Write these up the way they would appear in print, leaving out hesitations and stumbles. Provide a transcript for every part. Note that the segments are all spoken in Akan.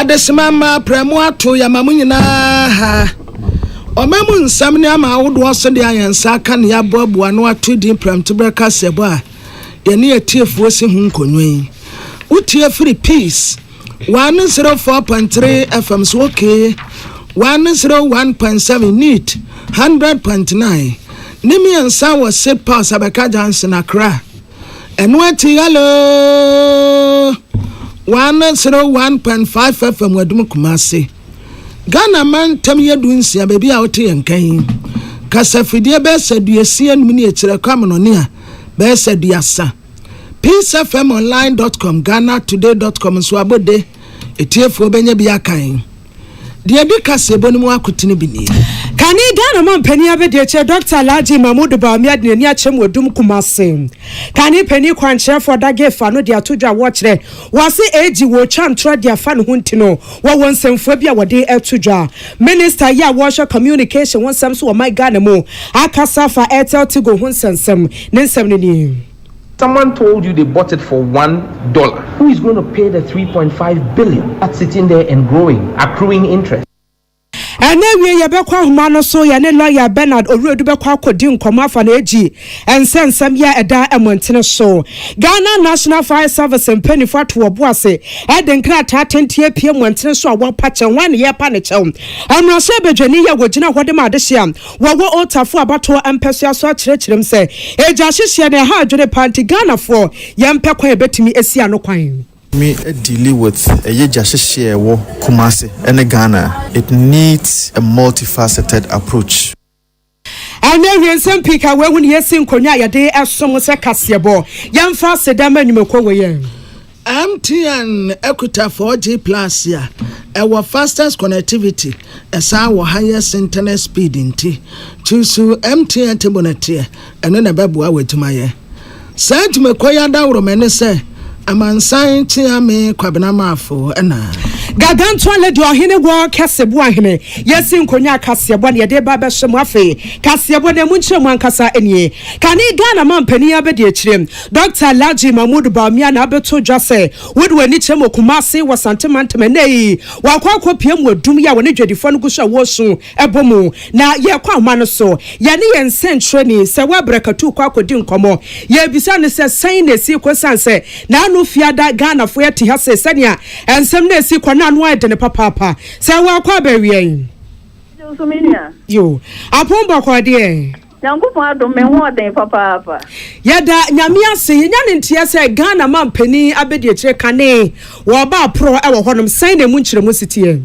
Adesimama premu ato ya mamunyina ha. Omemu nsam ne ama awodo so de ayansa aka ne aboaboa no ato din prem tubraka sebo a ye ne etiefuo si hu nkonwen. Utie free peace 104.3 FM so okay 101.7 NEAT 100.9 Nimi ansa was set pass Abeka Johnson Accra and what hello 101.5 FM Wadum Kumasi Ghana man temye dunsia baby out and kain Kasafidie besa duesia miniature kamanonia besa duasa peacefmonline.com GhanaToday.com so abode etiefo benye bia kan de adika sebo mu akotene bini Kani Ghana man peni abede Dr. Laji Mahmoud Baumia de ni achem wadum Kumasi Kani peni kwanche for da gefa no de atodwa wo kire wase eji wo twantro de afa no huntino wo wonsemfo bia wode atodwa minister ya washa communication wonsem so my Ghana mo akasa fa Airtel Tigo hunsensem nensem ni. Someone told you they bought it for $1. Who is going to pay the 3.5 billion that's sitting there and growing, accruing interest? And then we yabekwa humano so ya ne lawyer Bernard Oruedu bekwa kodi nkoma fa na eji ensen sam ya eda emontene so Ghana National Fire Service mpanifo to oboase eden krata atentie pie emontene so awon pache wan ye pa ne chew amro se bedwani ya wogina hode ma de hia wo otafo abato empesua so akirekirem se eja hihie ne ha adwene panti Ghana fo yempe kwan ebetimi esi anokwan Me dealing with a yeja wo Kumasi and Ghana. It needs a multifaceted approach. And then we some pika when yesin konya ya de asom se kasebo yamfa sedama nyumeko we MTN Equita 4G Plus ya our fastest connectivity as our highest internet speed inti choose MTN tebonete eno na babua wetumaye sent me koya da woro mene se amansan tiame kwabena mafo ena gaganto ale de ohene wo kasebo ahene yesin konya kasebo ne de ba be hwem afi kasebo ne munchemu ankasa enie kani Ghana mampani abede akirem Dr. Laji Mahmoud Baumia na abeto dwase wodwani chemo Kumasi wasantemantam nei wakwa piem wadum ya woni dwadifo no gusha wosu ebomu na ye kwa ma no so ye ne yen sentreni se wabrakatu kwa kodi nkomo ye bisa ne se san na si kwasanse na anu fiada Ghana fo yete ha se sania ensem na si kwana anu ade ne papa se wakwa bawie yo apomba kwa de Yangupo ado me ho den papa yada nyame ase nya ne ntia se Ghana mampani abedi akire kane wo ba pro e wo honom san na mu nkire mu sitie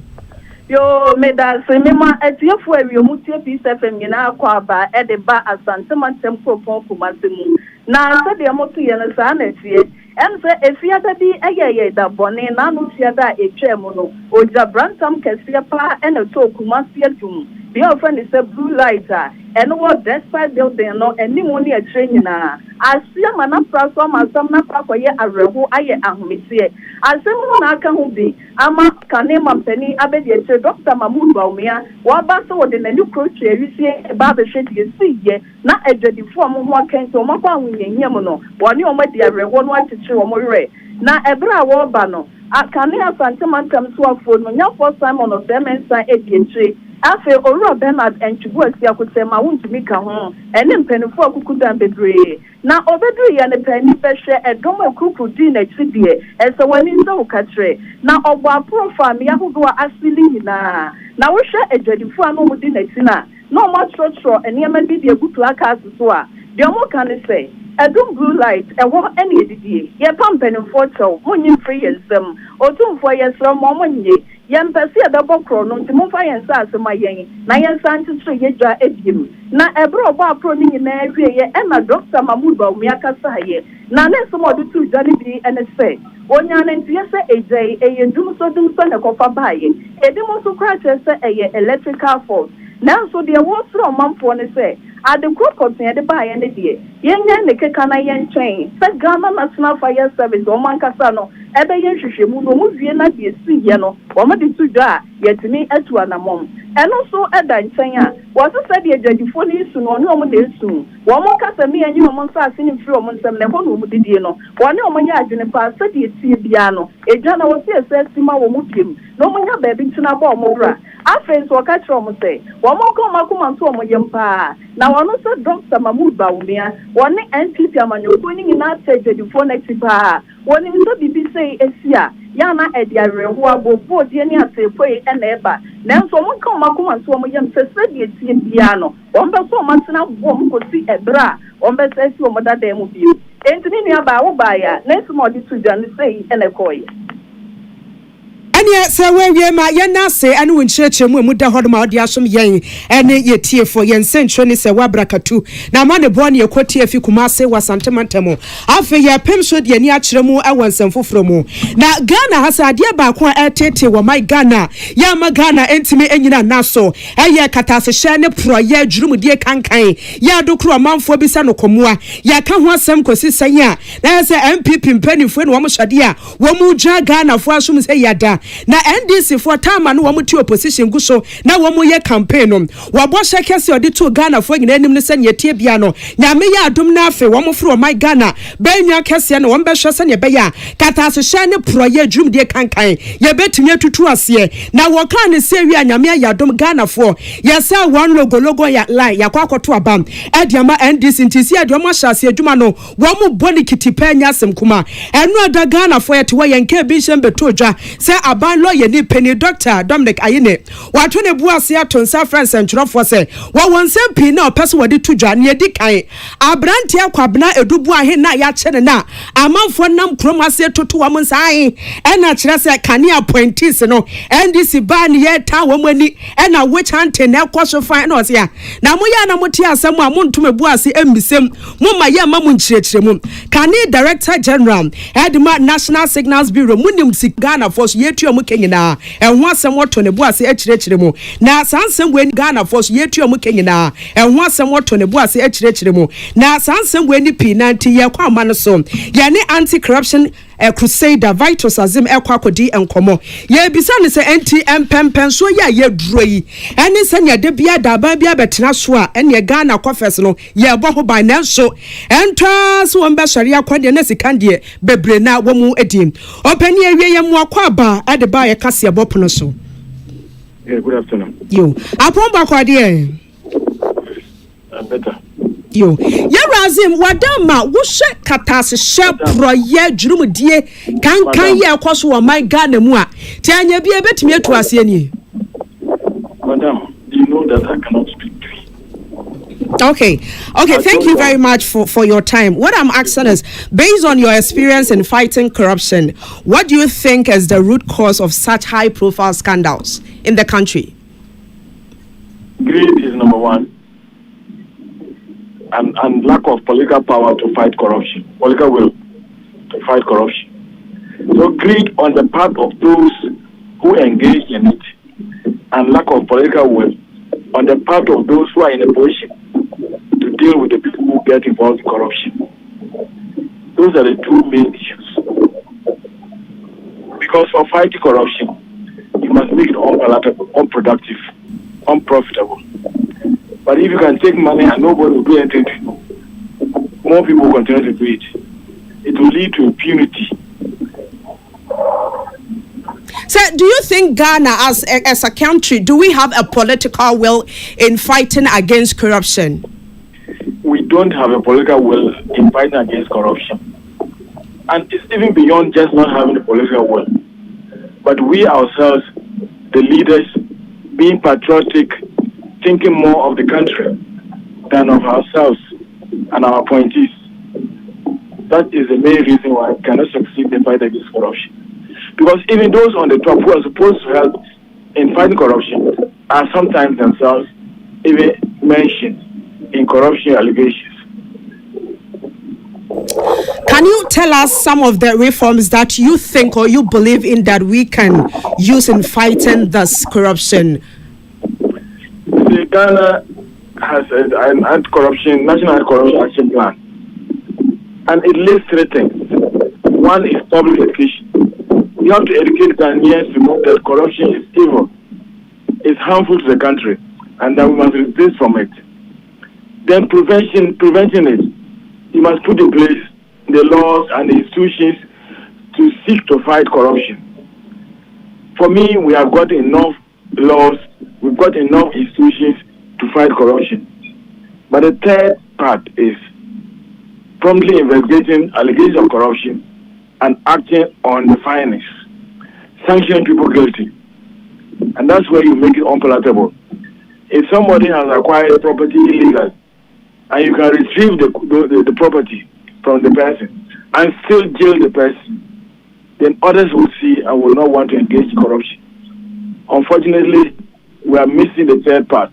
yo me da se me ma etiefo awie mu tie PSFM nyina akwa ba e de ba asante mantem kopon Kumasi mu na se de mo to ye no sa na tie em se efiada bi eyeye da bone na no fiada etwem no oja brantam kese pa e na to Kumasi adum the offend is a blue lighter and what despite building no any money a training na asia mana praso masam na pakoye arehu aye ahometie asem na aka hu bi ama kane mampani abedi eche Dr. Mahmoud Baumia wa ba so de nani kroche wisie ba be hwedi siye na edwadifo mo ho akento mo kwa hunyanyam no woni o madi arehu no atechire o mo re na ebra wo ba no akane asante mantam so afo no nya for Simon of them ensan edientre afi Owura Bernard Enchubu asi akotema wuntumi ka ho ene mpanifo akukudan bebre na obedru ya ne pani behwe edom akuku din na chidie ese wani nzo ukatre na ogbo aprofam ya hudo asili nyina na wo hwe edwadifo anu mu din na tina no ma trotro ene ma bi de gutu aka aso a de omo kan say edum blue light ewo ene edidie ye pampanifo chew munyi free yensem otumfo yesro mo monye yempesi edabokro no ntimfa yensa asema yen na yensa ntitro yedwa ebiem na ebro obo apro ni nyina ahwe ye ena Dr. Mahmoud Baumia kasa ye na nesomo do tu jani bi ene se onya na ntie se ejei eyendum so na kofa baye edimo so kra se eye electrical fault na so de wo sro mamfo ne se ade krokotin de baye ne de yenya ne keka na yentwen se Ghana National Fire Service o mankasa no ebe yenhwehwemu no mu wie na de si ye no o ma de tu dwa yetimi atu anamom and also at Dansanya was a study of the phone soon or no more soon. One more me and you among us in few months and the one who did no. One of my yard in a past study at Piano. A Jana was here says Sima Mukim. No more baby to Nabo Mora. Our friends were catch from say. One more come and to my yampa. Now one also dropped some Mahmoud Baumia. One NP Yamano winning in our stage the phone next to one in the BBC Asia. Yana Edia, who are both Yania say and ever. Now someone come and to my young said piano. One performance now one could see a bra. One best says your mother demo view. Anthony about buyer. Next morning to John say and a coy. Anya se we ma ye na se ane won chirechire mu da hodoma odi asom yen ene ye tie fo yen sentro ne se wabrakatu na ma ne bo ne ekotie afi kuma se wasantemantem afi ye pem so de ani akire mu awonsam foforo mu na Ghana hasa ade ba ko etete wo my Ghana ya ma Ghana entimi enyina naso eye katase hye ne proye adwurumdie kankan ya dokro manfo bi sa no komoa ya ka ho asem kosi sanya na se MPP mpanifo ne wo mo hwade a wo mu dwa Ghana fo asom se yada na NDC for time no wo muti opposition gu so na wo mu ye campaign no wo bo shekese odi to Ghana fo nyina enim ne se ne tie bia no nyame ya adom na afi wo mu fro my Ghana benwa kese no wo be hwe se ne be ya katase hye ne proye dwumdie kankan ye betumi atutu ase na wo kan ne se wi nyame ya adom Ghana fo ye se one logo ya line ya kwa akoto abam ediama NDC ntisi ediama hyase adwuma no wo mu boni kitipa nya asem kuma enu ada Ghana fo ye te wo ye nke bi hye beto odwa se ban lawyer ni penny Dr. Dominic Ayine wato ne buase atonsa France ntwerofo se wo wonsem pi na opese wode tudwa ne edi kan abrante akwabna edubu ahe na ya kye ne na amanfo nam krom ase toto wa monsai ena kire se kane appointees no NDC ban ye ta wo mani ena which ante na ekoso fan na ose ya na mo ya na moti asem a montum ebuase embisem mo ma ye ma mo nchirechire mu kane Director General Edma National Signals Bureau munim Ghana force yetu mu kenyina ehwo asem woto ne buase akirechire mu na sansem we Ghana force yetu mu kenyina ehwo asem woto ne buase akirechire mu na sansem we ni P90 ye kwa ma no so ye ne anti corruption crusader vitus azim ekwa kodi enkomo ye bisa ne se NTM pempen so ye duro yi ene se nya de bia da ba bia betena so a ene Ghana kofes no ye bo ho ban na so entwa so won be sori akwade na sikandie bebre na wo mu edim opani awie ye mu akwa ba ade ba ye kase bopono so. Good afternoon. Yo apon ba kwade better. Yo ye razim wadama wo hwe katase hye proye dwurumdie kankan ye ekoso wo my Ghana mu a ti anya bi ebetimi etu ase ani. Madam, you know that I cannot speak. Okay, thank you very much for your time. What I'm asking is, based on your experience in fighting corruption, what do you think is the root cause of such high profile scandals in the country? Greed is number one, and lack of political power to fight corruption, political will to fight corruption. So greed on the part of those who engage in it, and lack of political will on the part of those who are in a position to deal with the people who get involved in corruption. Those are the two main issues. Because for fighting corruption, you must make it unpalatable, unproductive, unprofitable. But if you can take money and nobody will do anything to you, more people will continue to do it. It will lead to impunity. So, do you think Ghana, as a country, do we have a political will in fighting against corruption? We don't have a political will in fighting against corruption. And it's even beyond just not having a political will. But we ourselves, the leaders, being patriotic, thinking more of the country than of ourselves and our appointees. That is the main reason why we cannot succeed in the fight against corruption. Because even those on the top who are supposed to help in fighting corruption are sometimes themselves even mentioned in corruption allegations. Can you tell us some of the reforms that you think or you believe in that we can use in fighting this corruption? The Ghana has an anti-corruption, national anti-corruption action plan. And it lists three things. One is public education. You have to educate Ghanaians to know that corruption is evil, it's harmful to the country and that we must resist from it. Then preventing it. You must put in place the laws and the institutions to seek to fight corruption. For me, we have got enough laws, we've got enough institutions to fight corruption. But the third part is promptly investigating allegations of corruption and acting on the findings, sanctioning people guilty. And that's where you make it unpalatable. If somebody has acquired property illegally, and you can retrieve the property from the person and still jail the person, then others will see and will not want to engage in corruption. Unfortunately, we are missing the third part.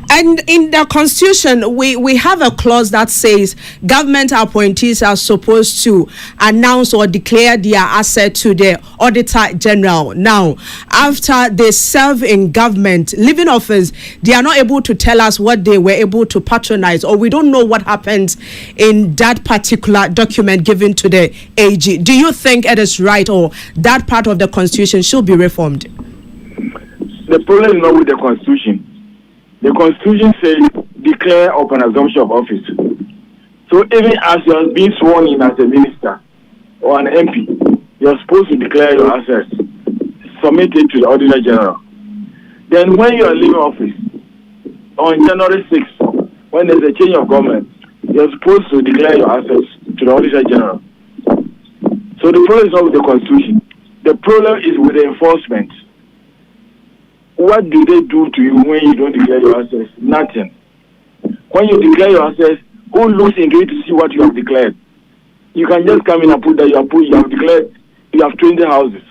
And in the constitution, we have a clause that says government appointees are supposed to announce or declare their asset to the Auditor General. Now, after they serve in government, leaving office, they are not able to tell us what they were able to patronize, or we don't know what happens in that particular document given to the AG. Do you think it is right, or that part of the constitution should be reformed? The problem is not with the constitution. The Constitution says declare upon assumption of office. So even as you are being sworn in as a minister or an MP, you are supposed to declare your assets, submit it to the Auditor General. Then when you are leaving office, on January 6th, when there's a change of government, you are supposed to declare your assets to the Auditor General. So the problem is not with the Constitution. The problem is with the enforcement. What do they do to you when you don't declare your assets? Nothing. When you declare your assets, who looks into it to see what you have declared? You can just come in and put that you have declared you have 20 houses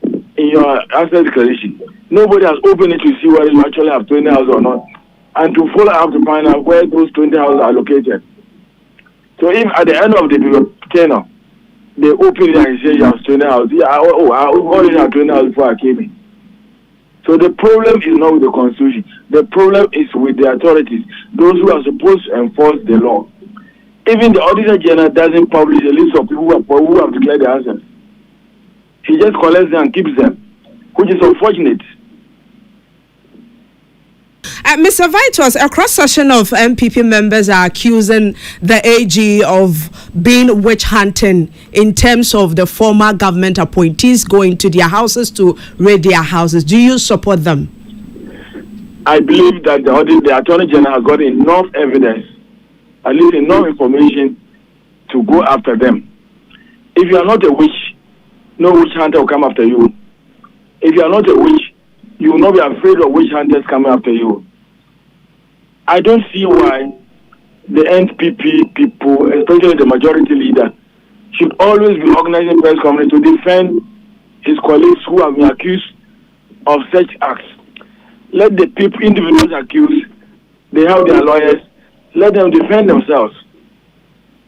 in your asset declaration. Nobody has opened it to see whether you actually have 20 houses or not, and to follow up to find out where those 20 houses are located. So if at the end of the tenure, they open it and say you have 20 houses, I already have 20 houses before I came in. So the problem is not with the Constitution. The problem is with the authorities, those who are supposed to enforce the law. Even the Auditor General doesn't publish a list of people who have declared their assets. He just collects them and keeps them, which is unfortunate. Mr. Vitus, a cross-section of MPP members are accusing the AG of being witch hunting in terms of the former government appointees going to their houses to raid their houses. Do you support them? I believe that the Attorney General has got enough evidence, at least enough information to go after them. If you are not a witch, no witch hunter will come after you. If you are not a witch, you will not be afraid of witch hunters coming after you. I don't see why the NPP people, especially the majority leader, should always be organizing press conference to defend his colleagues who have been accused of such acts. Let the people, individuals accused, they have their lawyers, let them defend themselves.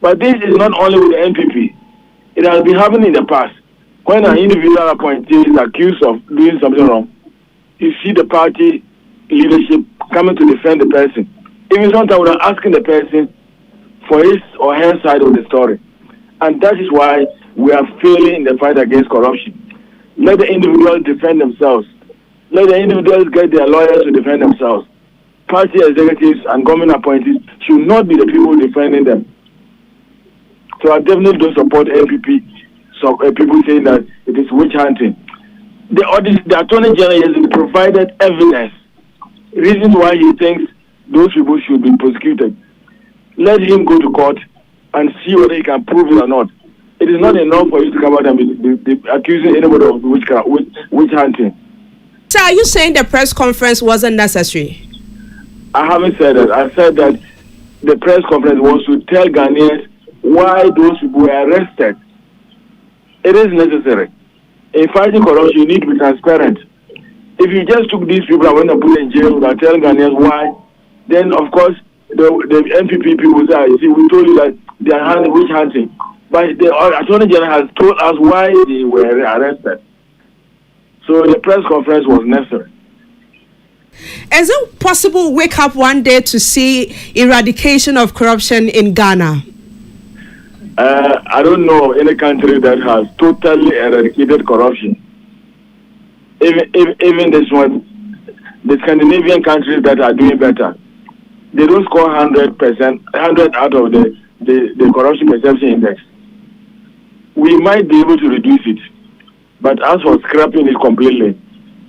But this is not only with the NPP. It has been happening in the past. When an individual appointee is accused of doing something wrong, you see the party leadership coming to defend the person. Even sometimes we're asking the person for his or her side of the story. And that is why we are failing in the fight against corruption. Let the individuals defend themselves. Let the individuals get their lawyers to defend themselves. Party executives and government appointees should not be the people defending them. So I definitely don't support NPP. So people saying that it is witch hunting. The Attorney General has provided evidence, reasons why he thinks those people should be prosecuted. Let him go to court and see whether he can prove it or not. It is not enough for you to come out and be accusing anybody of witch hunting. So are you saying the press conference wasn't necessary? I haven't said that. I said that the press conference was to tell Ghanaians why those people were arrested. It is necessary. In fighting corruption, you need to be transparent. If you just took these people and went and put them in jail without telling Ghanaians why, then of course the NPP people say, you see, we told you that they are witch hunting. But the Attorney General has told us why they were arrested. So the press conference was necessary. Is it possible wake up one day to see eradication of corruption in Ghana? I don't know any country that has totally eradicated corruption. even this one, the Scandinavian countries that are doing better, they don't score 100% out of the corruption perception index. We might be able to reduce it, but as for scrapping it completely,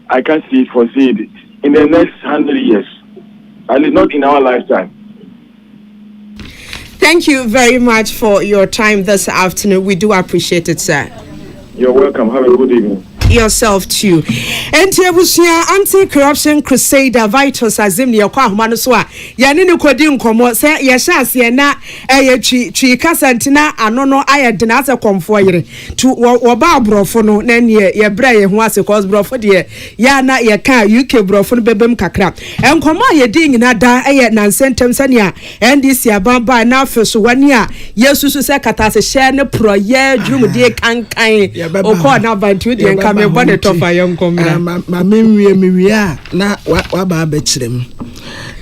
I can't foresee it in the next 100 years, at least not in our lifetime. Thank you very much for your time this afternoon. We do appreciate it, sir. You're welcome. Have a good evening. Yourself too. Entiabusia anti-corruption crusader Vitus Azim ne kwa ahoma no so a ye ne kodi nkomo se ye hyase na twi kasantina ano no ayedena ase komfo yire tu wo ba abrofo no na ne ye bra ye ho ase cause brofo de ya na ye ka UK brofo no bebem kakra enkomo ye di nyina da na nsentem sania NDC abamba na afeso wani a yesusu se katase share ne proye dwum de kankan okọ na bantu de nka me bone tofa yonkom ma menwie na wa ba abechirem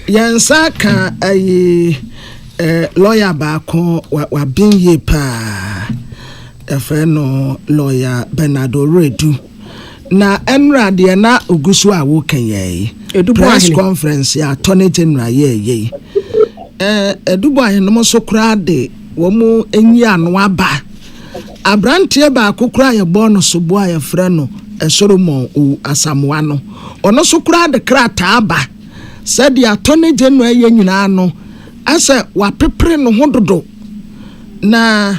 yansa ka lawyer ba ko wa binye pa efeno lawyer Bernardo Redu na enra de na ogusu a wo kan ye press conference ya Attorney General ye edubo ahenom so kura de wo mu enyi anu aba Abrantie ba kokura ye bono so bo aye frɛ no Solomon Asamoah no ono so kura de krata aba said the Attorney General ye nyina no ase wa pepre no hododo na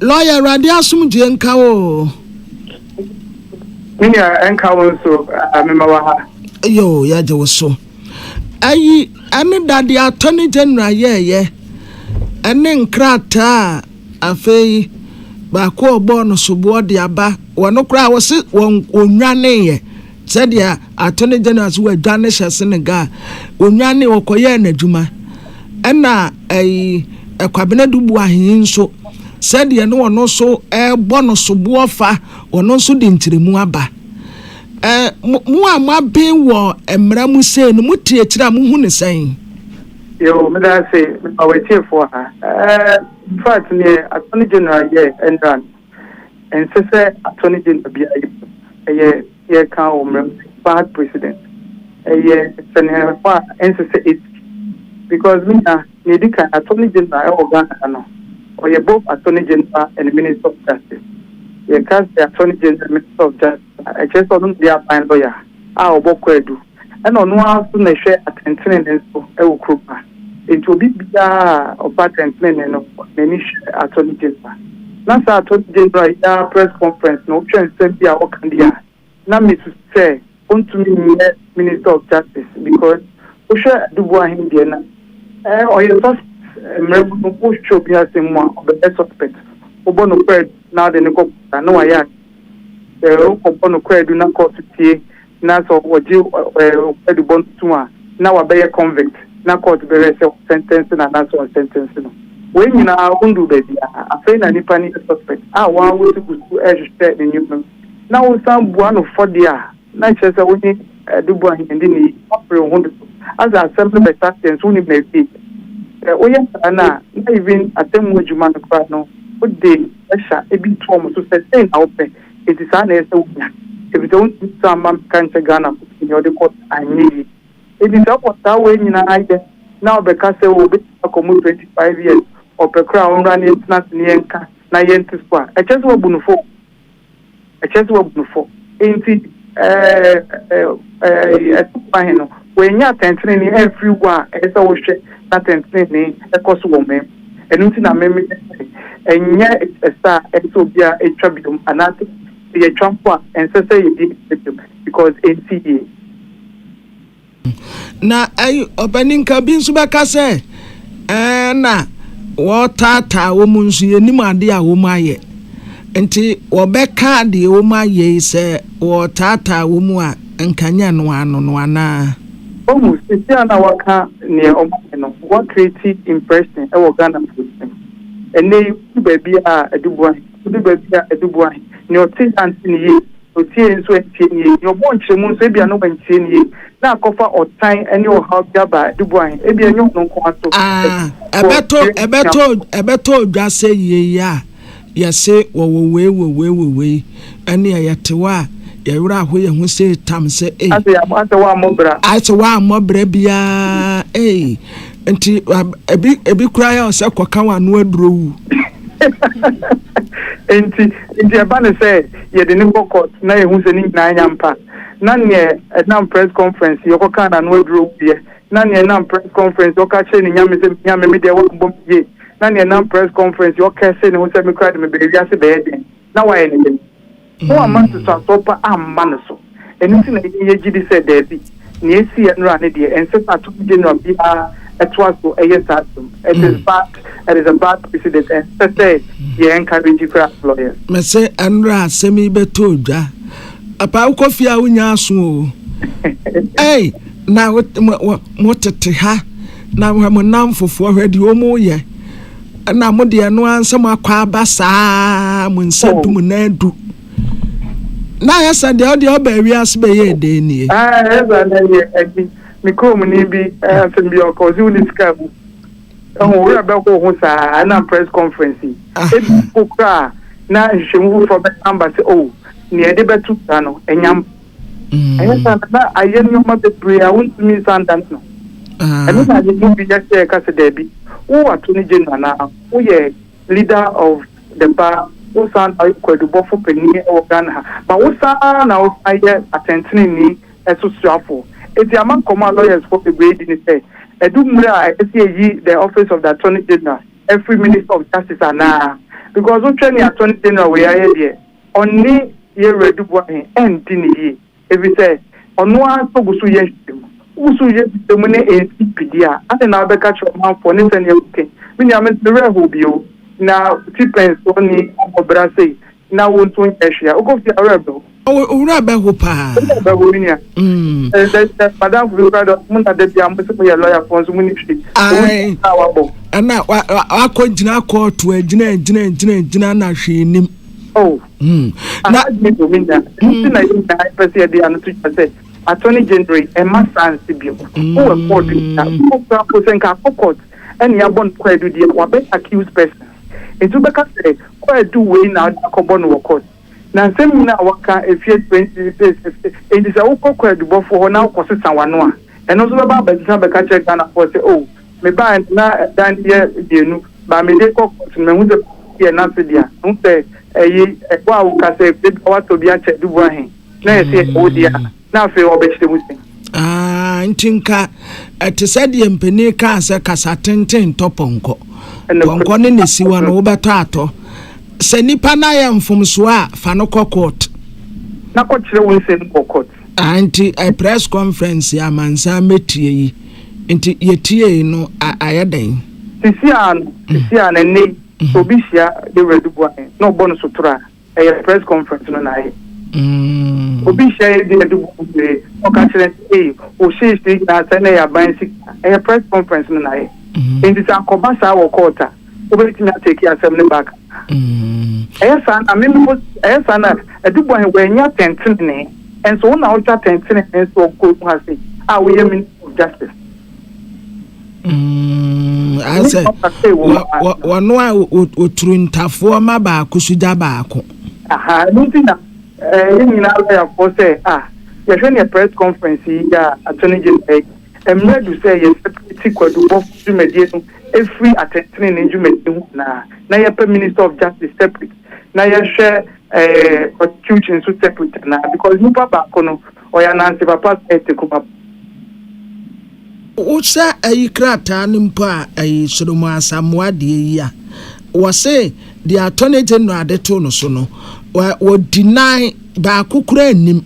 lawyer Radi Asumdie nka o minia enka won so amema wa ha yo ya je wo so ayi ane da the Attorney General ye ane nkrata afei ba ko obo no sobo de aba wono kra wo se onwane ye said the Attorney General so adwane hye Senegal onwane okoye na adwuma na ekwabena dubu ahin so said the no wono so ebo no sobo ofa wono so de ntiremu aba mu amaben wo emra mu se no mutie kira mu hu ne sen yo me da say awete for ha in fact ne Attorney General ye endran and say Attorney General bi ye kan omrem bad president ye senator and say it because me na ne dika Attorney General organ no or ye both Attorney General and Minister of Justice ye can the Attorney General Minister of Justice I just don't be a fine lawyer oboko edu and on one so na hwe atentene nso e wo kropa into bibia of patent men no many Attorney General na sa Attorney General ya press conference no twen send bia okandia na me to say want to me Minister of Justice because o sure dubu ahim de na o ye first mrebu no o show bia semwa of the suspect obo no cred now the no na wa ya obo no cred na court tie na so oji edu bon tuma na wa be convict na court be sentence na na so sentence no we nyina undu be bia afei na nipa ni suspect wa wo to go share the new na wo sam bua no for dia na chese wo ni dubu ahin ndi ni opere hundu as assembly be sentence wo ni be bi o ya na even atemu adwuma no kwa no o de esha ebi tom so certain na open it is an ese wo if you don't some can say Ghana in your court anyi it is up that way nyina ide now because say we be comot 25 years or per crown run it not ni enka na yent spa e chese wo bunufo enti no when you attention ni everyone e say wo hwe na attention ni e koso wo mem enu ti na mem enye esa e so bia e twabium anate ye trampo and say you because NCA na obaninka bi nso beka se na wotata wo mu nso yenim ade a wo mu aye enti wo beka ade wo mu aye se wotata wo mu a nkanya no ano no ana almost it's na waka near no what creative impression e wo Ghana system and they baby adubuan ni o ti anti ni o ti enso enti ni yo bon chemu nso bia no banti ni na kofa otan ene o ha gaba adubuan e bia nyo no nko ato ebeto dwa se ye ya se wo ene ya tewa yɛwura ho yɛ ho sɛ tam sɛ ate wa mobra ate wa mobra bia nti ebi kura ya sɛ kwaka wa no aduro wu enti eba ne sɛ yɛde ne court na yɛ hu sɛ ne nyinaa nyampa na ne na press conference yɛkɔ ka na no aduro wu yɛ na ne na press conference yɛkɔ kyerɛ ne nyame sɛ nyame me de wa mbom ye na ne na press conference yɛkɔ sɛ ne hu sɛ me kura de me be wiase be yɛ na wa yɛ ne no amount to sopa amman so anything na yɛgidi said there be na esi enra ne de ense pato general bia etwa so eyesatum it is a bad precedent and say ye encourage craft lawyers me say enra asemi beto dwa apa ukofi a unya aso o na motete ha na mo nam fofo hwede o mo ye na mo de no ansem akwa abasa mo nsabum na adu na yesa de odi oba wiase be ye de ni eza na ye agi mi ko mu ni bi asem bi okozi uni skabu we be ko hu sa na press conference e bi kra na nhwemu for be embassy ni e de betu ta no enyam esa na aye no ma be pray a won mi sandan no eni na je bi ya se ka se de bi wo atoni general na wo ye leader of the bar wo san ay kwadubo fo pani e wo Ghana ba wo san na wo aye atentene ni esusuafo eti ama koma lawyers for the grade ni say edumra yi the office of the attorney general every minister of justice ana because wo train the attorney general we aye there oni ye redubo en endini ye ebi say onu an to gusu ye usu ye temu ne NCPD ate na be ka choma for ne sene okay mi ame re ho bio na tipens oni obra say na won to ehia okofi arebo owura be ho pa be wo ni madam brother mun na de bia mo se mo ye lawyer for so muni fi ana akogina court agina na hwenim na me do me na na person dey anu to say attorney general e ma France bio who report na who senka court and ya bon kwadu dey wa be accused person etu be ka say kwadu we na akobon wo court na nsem na waka efie 20 days e dis a wo kwadu bofo na ko sesan wano a eno so be ba be ka check na for say me ba na dan ye dienu ba me de court me hu se ye na se dia hu se wa wo ka say be wa to bia che dubu ahen na se o dia na fe obechite musin ntinka te said ye mpeni ka se kasa tenten toponko ponko ne nesiwa no wo beto ato se nipa na ye mfumso a fa no court na ko kire won se no court anti a press conference ya mansa metie yi nti yetie no ayeden sisia na ne obisia de redubo no bono sutura press conference no na ye obi share the education o ka chere o she speak na say na ya ban sik press conference no na ye in this akobasa wo court o be ti na take asem ne back san na me na edubo he we nya tentene and so na o twa tentene and so go ha say we mean of justice I say wano a oturu ntafo ma ba kusuja ba ako nutina nyina ya for say you should a press conference ya attorney general emre do say yes secretary kwadu bof jumedie no every attending in jumedie na ya minister of justice separate na ya share constitution so separate na because you papa kono o ya nansi papa etekuma usa ayikrata nimpa ayi soromo asamoa de yi a wo say the attorney general de to no so no wo deny ba kokura anim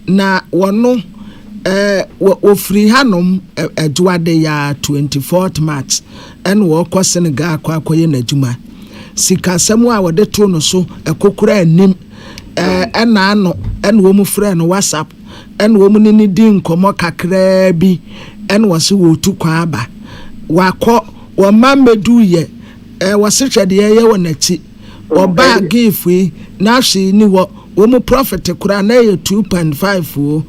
na wono wo free hanom adwade ya 24th March en wo kɔ Senegal akɔye n'adwuma sikasɛm a wode to no so kokura anim ɛna ano en wo mu frɛ no WhatsApp en wo mu ni din komo kakra bi en wo se wo tu kwa aba wakɔ wo mambedu ye wo se hwede ye wo n'achi oba gifi na hwe ni wo mu profit kura na ye 2.5 o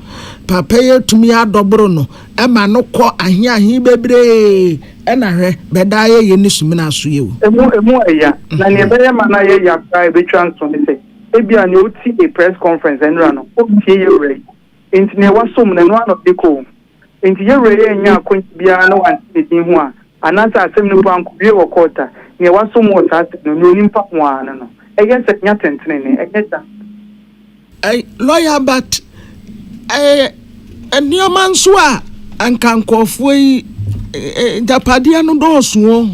papa ye tumi adobro no e ma no kɔ ahiahi bebre e na hwe beda ye ni sumi na so ye o emu eya na ne be ye ma na ye ya pra be transfer me say ebia ne oti a press conference enra no otie yewre enti ne wasom na no anọ deko enti yewre enya akonbia no anti din ho a anasa asem no banko wie wo kota ne wasom wo sa no no nimpa ho ana no eye se nya tentene ne eye ta lawyer but enioma nso a ankankofo yi japadia no doso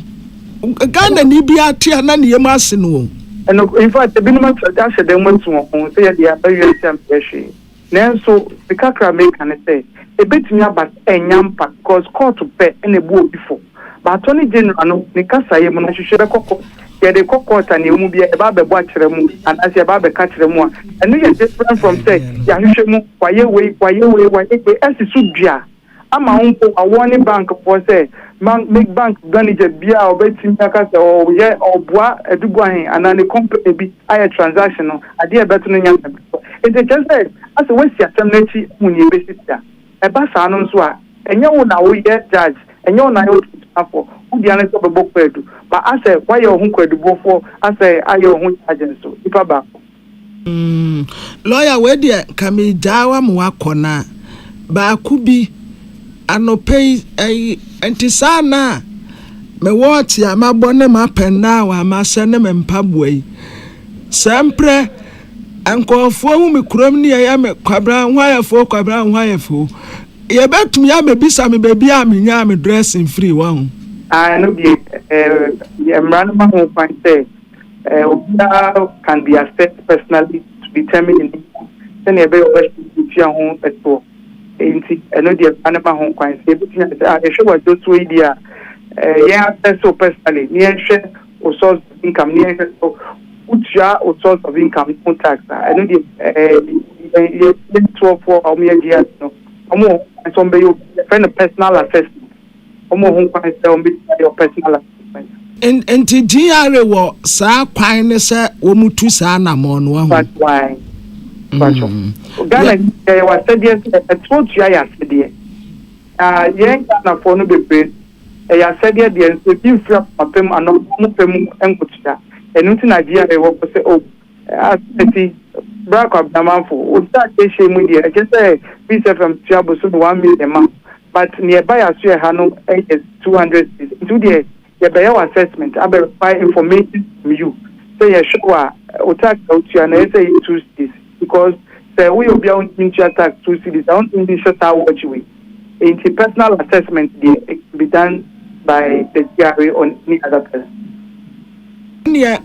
Ghana ni bi atia na ne yem ase no and in fact the minimum dash dem went to on say the abayu champion nanso the kakra make can say e betimi aba enyampa because court pe na ebu obi fo but attorney general no ne kasa yem no hwehwe kokko ye de kokko ta ne mu bia e ba bebo akere mu and as e ba be ka kere mu a eno ye different from say ya hwehwe mu kwaye we esisu dua ama unpo a warning bank for say make bank manager bia obetim akase o ye obua edubu ahin anani company bi aye transaction no ade e beto no nya it just say as we see atem na chi muni besita e ba sa no so a enye wo na wo ye judge enye wo na yo afọ udi an so bebo kwedu but as why your hu kwedu bofo as aye hu charge so ifa ba lawyer we dia kami jawa mu akona ba kubi anopei antisana me what ya mabone mapena wa masene me mpaboi sempre ankofo hu me kurom ne ya me kwabra hwayefo ye betum ya me bisa me baby amenya me dressing free one no be random who find say can be assessed personally to determine then e be obesity ho eto enti eno de anaba ho kwan se betia e show what those way dia yeah so personally ni enhwe o source of income ni enhwe so utia o source of income contact eno de e 12 for omo dia no omo so be you friend personal assessment omo ho kwan se omo be your personal assessment enti GRA wo sa kwan ne se wo mutu sa na mo no ho but why Ghana was said yes, I told you I said yes. Young Ghana for no be I said yes, the team flap of them and not them and Kucha. And into Nigeria, they will say, oh, I see Brack of the month for that shame with you. I just say, piece of trouble soon 1 million a month. But nearby, I see a Hano 200 into the Bayo assessment. I will buy information from you. Say a show or tax out to an essay 2 days. Because we will be on into attack 2 cities. I don't think this shut out what you will. In the personal assessment, it can be done by the GRA on any other person. Yeah,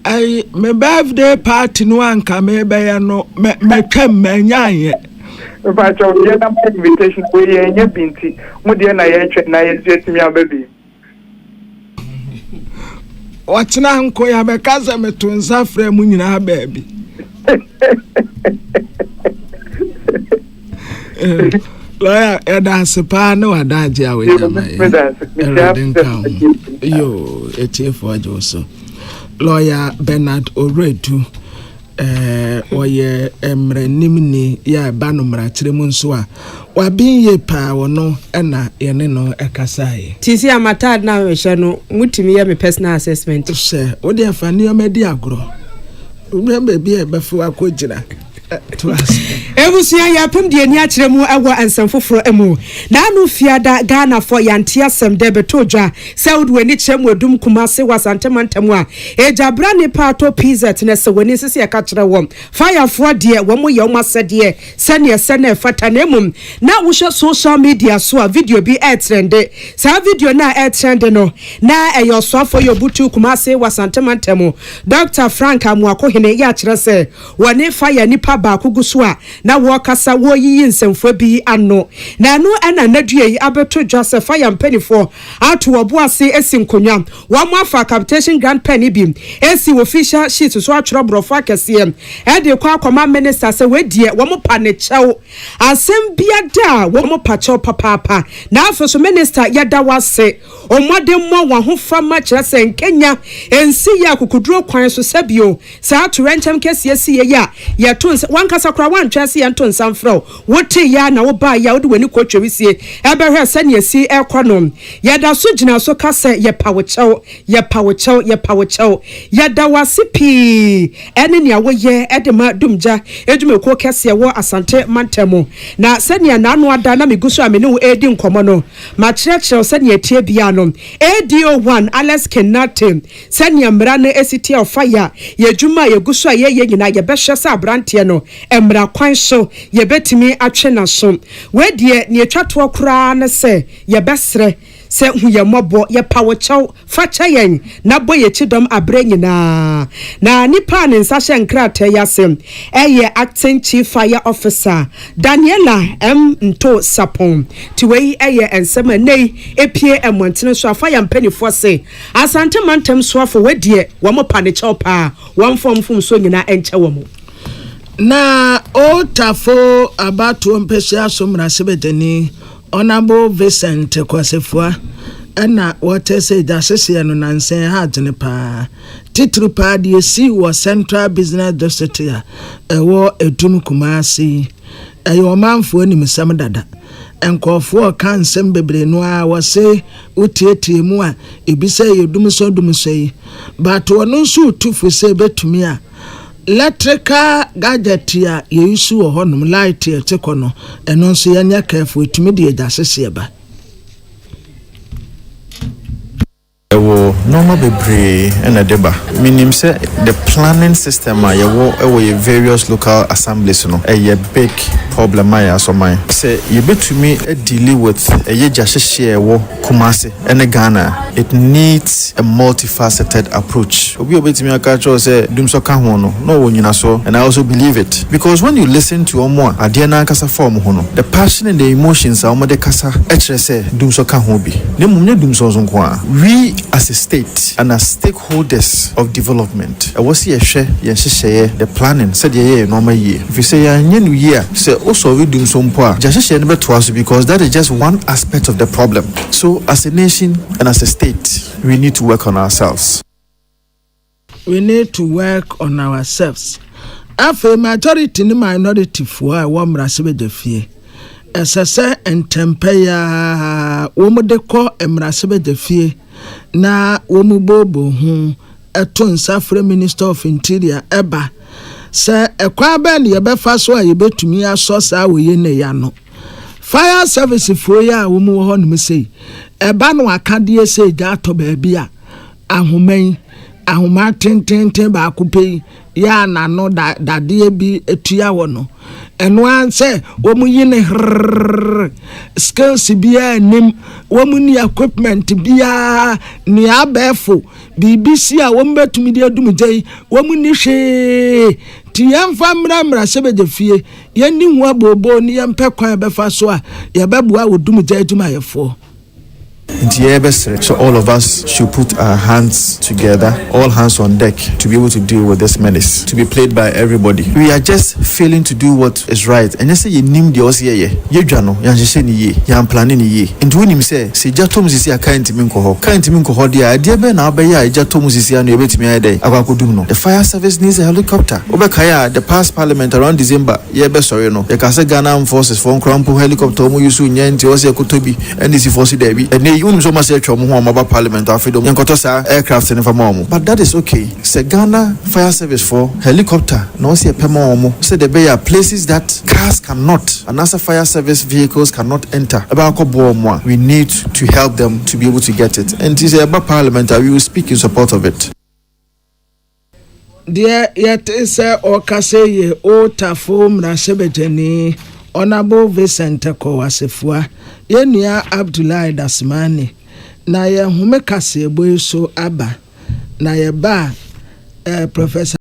my birthday party no anka me be no me twem manyan. But your invitation we nya binti. Mo de na ye twa na ye zetimi ababi. Watena nko ya be kaza me to nsafra mu nyina baabi. Lawyer dance pa no adaje awe yo etfo joso lawyer Bernard Oredu oye emrenimni ya banomra kiremu nso a wabinye pa wono na yene no ekasai tisi amatad na hwe no mutimi ye me personal assessment se wo de afani o medi agro remember be befu akojira Ebusia ya pem de ani akire mu awo ansam foforo emu na anu fiada Ghana for yanti asem de betodwa saud weni chemu edum kumase wasantemantamu a ejabra ne pato pizza tene se weni sisi ya kachire wom fire for de wo ye omasede sene fata na emum na wo social media so a video bi trend sa video na trend no na eyo so for your butu kumase wasantemantamu Dr. Frank Amuakohene ya akire se woni fire nipa ba kuguso a na wo kasa wo yiyi nsemfo bi ano na no ana nadue yi abeto Joseph Ayampenifo ato obo ase esi nkonwa wo mo afa capitation grand pen bi esi official sheet so atworo brofo akese e de kwa akoma minister se wedie wo mo pa ne chew asem biada wo mo pa chew papa na afoso minister yada wase omode mo wa ho fama kire se nkenya ensi ya kukuduro kwan so sabio sa ato renchem kese esi ye ya to wankasa kra wan twase si yanto nsamfro wote ya na wo ba ya wo de wani kwotwe wisie ebe hwe sane asi ekonom ya da so gina so kase ye pawochew ya da wasipi ene ne awo ye edema dumja edume ko kese wo asante mantemo na sane na anu ada na miguso amene wo edi nkomo no ma chirechire sane etie bia no ADO1 Alex Kenate sane mra na esiti of fire ye djuma ye guso ye nyina ye behwe sa brante no emra kwan so ye betimi atwe na so we de ne etwato kura na se ye besre se hu ye mobo ye pawochew facha yen na boye chidom abre nyina na nipa ne nsa hye nkrata yasem eye acting chief fire officer Daniela M Nto Sapon tiwei eye ensema nei epie emontene so afaya mpanifo se asante mantem so afo we de wo mo pa ne chew pa won fom so nyina enche wo mo na otafo abatu mpehia so mrasebedeni Honorable Vincent Kwasefua ena wote se dasese no nansen ha dene pa titru pa de si wo Central Business District ya ewo edum Kumasi eyo manfo ni misam dada enkofo kan sem bebre no a wo se utietie mu a ebise yedum so yi but wono so tufu se betumi a electrical gadget ya yesu wo honum light ya tekono eno nso yanya careful etumi de adasese ba Ewo normal bebre and a deba. Meaning say the planning system ewo various local assemblies no a big problem so mine. Say you bet to me deal with a yejasheshe wo Kumasi and Ghana. It needs a multifaceted approach. We obey me akacho say dumso kahono no wonyina so and I also believe it because when you listen to omo adiana kasa form hono the passion and the emotions omo de kasa echere say dumso kahobi. Ne mumne dumso nko a we as a state and as stakeholders of development, I was here share the planning said yeah normal year. If you say yeah new year, say also we do some poor just share to us because that is just one aspect of the problem. So as a nation and as a state, we need to work on ourselves. We need to work on ourselves. After majority ni minority for a warm rasebe fie. Esese entempeya womude ko emrasebe de fie na womubobo hu eton safre Minister of Interior eba se ekwa ba ne yebefa so a yebetumi aso sa woye ne ya no fire service fo ya womu ho no sei eba no akade sei ga to ba bia ahoma tenten ba akopei ya na no dade bi etua wo no eno anse womu yine skills bia nim womu ni equipment bia ni abefo BBC a womu betumi de adum jei womu ni hwe ti yemfa mra sebeje fie yeni hu abobo ni yempe kwan befa so a yebeboa wodum jei aduma yefo. So all of us should put our hands together, all hands on deck to be able to deal with this menace, to be played by everybody. We are just failing to do what is right. And you say you name the OCA, you jano, yan planning ye. And when him say Jatom Sisi Akan Timinko, the idea ben Abaya, Jatom Sisi and Yabet Miade, Abakuduno. The fire service needs a helicopter. Obakaya, the past parliament around December, Sorino, the Kasa Ghana forces from Krampo helicopter, Musu Nyan, Tiosia Kutobi, and this Force Debbie, and you so much about parliament freedom aircraft and but that is okay. Say Ghana fire service for helicopter no see a pemo say the bay are places that cars cannot and as a fire service vehicles cannot enter. We need to help them to be able to get it, and it is about parliament we will speak in support of it. Dear yet is or Kaseye o tafom rasebeteni Honorable Vincent Kwasefua yenia Abdullahi Dasmani na ye humekase boy so aba na ye ba Professor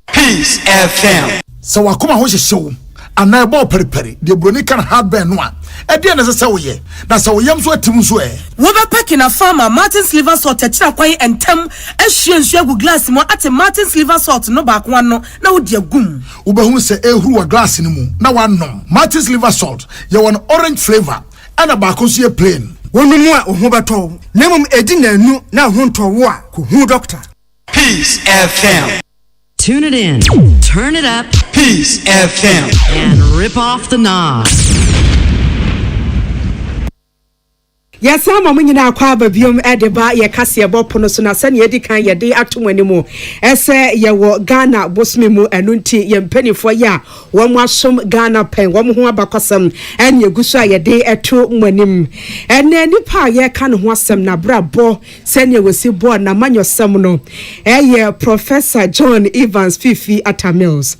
Peace FM. So wakoma ho show ana ebo periperi de broni kan hardware no a e de na se wo ye na se wo yam so atim so e wo be packing a farmer Martin's liver salt techira kwan entem ehwie nsu agu glass mo ate Martin's liver salt no ba kwa no na wo de agum wo be hu se ehuru wa glass ni mu na wanom Martin's liver salt ye won orange flavor ana ba ko so ye plain wonu mu a ohu beto na mum edi nanu na ho ntowo a ko hu doctor. Peace FM. Tune it in, turn it up, Peace FM, and rip off the knob. Yes, I'm a minina kwaba biom edeba ye kasia bopono so na sane yedi kan yede atomani mu ese ye wo Ghana bosmi mu enunti ye mpanifo ya wo mo asom Ghana pen wo mo ho abakosam enye guso a yede eto mwanim ene nipa ye kan ho asem na brabo sane wesi bo na manyosam no eye Professor John Evans Fifi Atamils